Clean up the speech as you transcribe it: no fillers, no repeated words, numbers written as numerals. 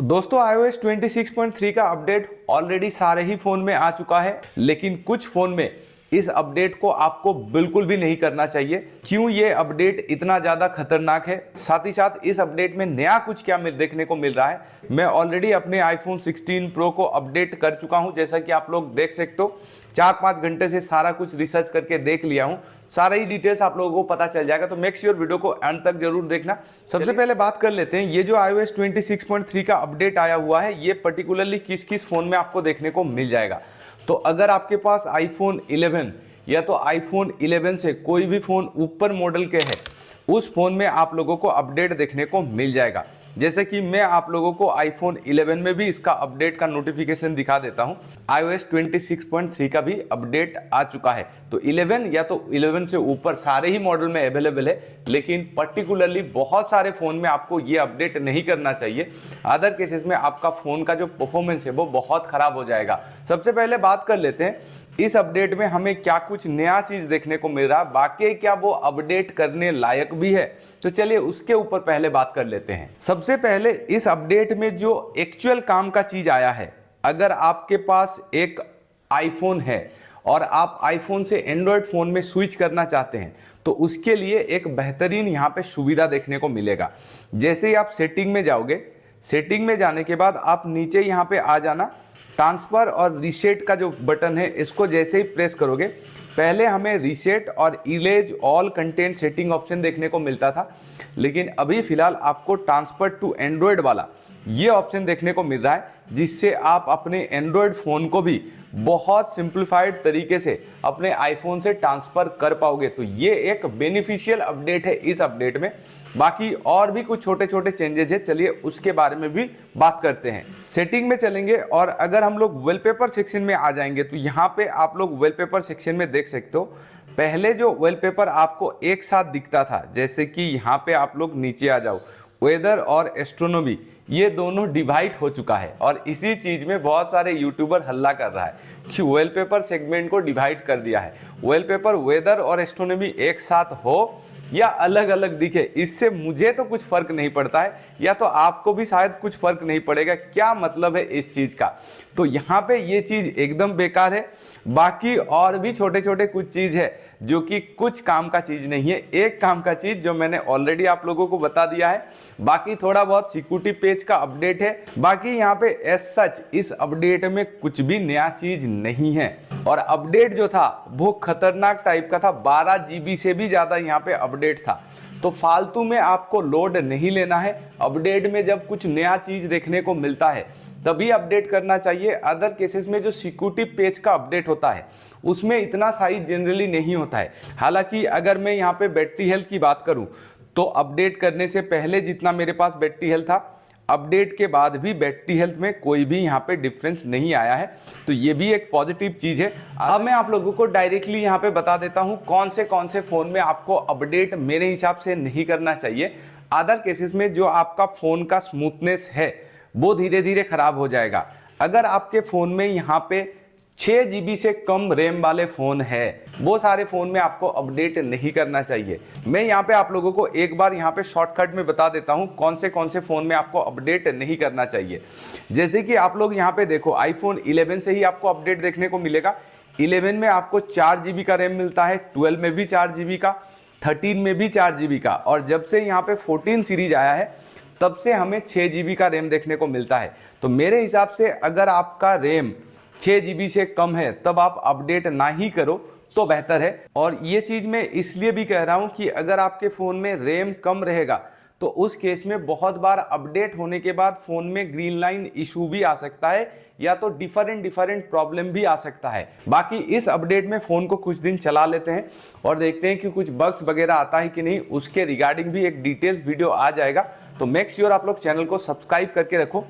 दोस्तों iOS 26.3 का update already सारे ही फोन में आ चुका है, लेकिन कुछ फोन में इस अपडेट को आपको बिल्कुल भी नहीं करना चाहिए। क्यों ये अपडेट इतना ज्यादा खतरनाक है, साथ ही साथ इस अपडेट में नया कुछ क्या देखने को मिल रहा है। मैं ऑलरेडी अपने iPhone 16 Pro को अपडेट कर चुका हूं, जैसा कि आप लोग देख सकते हो। 4-5 घंटे से सारा कुछ रिसर्च करके देख लिया हूं, सारा ही डिटेल्स आप लोगों को पता चल जाएगा। तो मेक श्योर वीडियो को एंड तक जरूर देखना। सबसे पहले बात कर लेते हैं, ये जो iOS 26.3 का अपडेट आया हुआ है, ये पर्टिकुलरली किस किस फोन में आपको देखने को मिल जाएगा। तो अगर आपके पास iPhone 11 या तो iPhone 11 से कोई भी फोन ऊपर मॉडल के है, उस फोन में आप लोगों को अपडेट देखने को मिल जाएगा। जैसे कि मैं आप लोगों को iPhone 11 में भी इसका अपडेट का नोटिफिकेशन दिखा देता हूं। iOS 26.3 का भी अपडेट आ चुका है। तो 11 या तो 11 से ऊपर सारे ही मॉडल में अवेलेबल है, लेकिन पर्टिकुलरली बहुत सारे फोन में आपको ये अपडेट नहीं करना चाहिए। अदर केसेस में आपका फोन का जो परफॉर्मेंस है वो बहुत खराब हो जाएगा। सबसे पहले बात कर लेते हैं इस अपडेट में हमें क्या कुछ नया चीज देखने को मिल रहा है, बाकी क्या वो अपडेट करने लायक भी है। तो चलिए उसके ऊपर पहले बात कर लेते हैं। सबसे पहले इस अपडेट में जो एक्चुअल काम का चीज आया है, अगर आपके पास एक आईफोन है और आप आईफोन से एंड्रॉयड फोन में स्विच करना चाहते हैं, तो उसके लिए एक बेहतरीन यहाँ पे सुविधा देखने को मिलेगा। जैसे ही आप सेटिंग में जाओगे, सेटिंग में जाने के बाद आप नीचे यहाँ पे आ जाना, ट्रांसफर और रीसेट का जो बटन है इसको जैसे ही प्रेस करोगे, पहले हमें रीसेट और erase all content setting option देखने को मिलता था, लेकिन अभी फिलहाल आपको ट्रांसफर टू एंड्रॉयड वाला ये ऑप्शन देखने को मिल रहा है, जिससे आप अपने एंड्रॉयड फ़ोन को भी बहुत सिंप्लीफाइड तरीके से अपने आईफोन से ट्रांसफ़र कर पाओगे। तो ये एक बेनिफिशियल अपडेट है इस अपडेट में। बाकी और भी कुछ छोटे छोटे चेंजेस है, चलिए उसके बारे में भी बात करते हैं। सेटिंग में चलेंगे और अगर हम लोग वॉलपेपर सेक्शन में आ जाएंगे, तो यहाँ पे आप लोग वॉलपेपर सेक्शन में देख सकते हो, पहले जो वॉलपेपर आपको एक साथ दिखता था, जैसे कि यहाँ पे आप लोग नीचे आ जाओ, वेदर और एस्ट्रोनॉमी, ये दोनों डिवाइड हो चुका है। और इसी चीज में बहुत सारे यूट्यूबर हल्ला कर रहा है कि वॉलपेपर सेगमेंट को डिवाइड कर दिया है। वॉलपेपर वेदर और एस्ट्रोनॉमी एक साथ हो या अलग अलग दिखे, इससे मुझे तो कुछ फर्क नहीं पड़ता है, या तो आपको भी शायद कुछ फर्क नहीं पड़ेगा। क्या मतलब है इस चीज का? तो यहाँ पे ये चीज एकदम बेकार है। बाकी और भी छोटे छोटे कुछ चीज है जो कि कुछ काम का चीज नहीं है। एक काम का चीज जो मैंने ऑलरेडी आप लोगों को बता दिया है। बाकी थोड़ा बहुत सिक्योरिटी पेज का अपडेट है। बाकी यहाँ पे एज सच इस अपडेट में कुछ भी नया चीज नहीं है। और अपडेट जो था वो खतरनाक टाइप का था, 12 GB से भी ज्यादा यहाँ पे अपडेट था। तो फालतू में आपको लोड नहीं लेना है। अपडेट में जब कुछ नया चीज देखने को मिलता है तभी अपडेट करना चाहिए। अदर केसेस में जो सिक्योरिटी पेज का अपडेट होता है उसमें इतना साइज जनरली नहीं होता है। हालांकि अगर मैं यहाँ पे बैटरी हेल्थ की बात करूँ, तो अपडेट करने से पहले जितना मेरे पास बैटरी हेल्थ था, अपडेट के बाद भी बैटरी हेल्थ में कोई भी यहाँ पे डिफरेंस नहीं आया है। तो ये भी एक पॉजिटिव चीज है। अब मैं आप लोगों को डायरेक्टली यहाँ पे बता देता हूँ कौन से फोन में आपको अपडेट मेरे हिसाब से नहीं करना चाहिए। अदर केसेस में जो आपका फोन का स्मूथनेस है वो धीरे धीरे खराब हो जाएगा। अगर आपके फोन में यहाँ पे 6 GB से कम रैम वाले फोन है, वो सारे फोन में आपको अपडेट नहीं करना चाहिए। मैं यहाँ पे आप लोगों को एक बार यहाँ पे शॉर्टकट में बता देता हूँ कौन से फोन में आपको अपडेट नहीं करना चाहिए। जैसे कि आप लोग यहाँ पे देखो, iPhone 11 से ही आपको अपडेट देखने को मिलेगा। 11 में आपको 4 GB का रैम मिलता है, 12 में भी 4 GB का, 13 में भी 4 GB का, और जब से यहाँ पे 14 सीरीज आया है तब से हमें 6 GB का रैम देखने को मिलता है। तो मेरे हिसाब से अगर आपका रैम 6 GB से कम है तब आप अपडेट ना ही करो तो बेहतर है। और ये चीज़ मैं इसलिए भी कह रहा हूँ कि अगर आपके फ़ोन में रैम कम रहेगा तो उस केस में बहुत बार अपडेट होने के बाद फ़ोन में ग्रीन लाइन इशू भी आ सकता है, या तो डिफरेंट प्रॉब्लम भी आ सकता है। बाकी इस अपडेट में फ़ोन को कुछ दिन चला लेते हैं और देखते हैं कि कुछ बग्स वगैरह आता है कि नहीं। उसके रिगार्डिंग भी एक डिटेल्स वीडियो आ जाएगा। तो मेक श्योर आप लोग चैनल को सब्सक्राइब करके रखो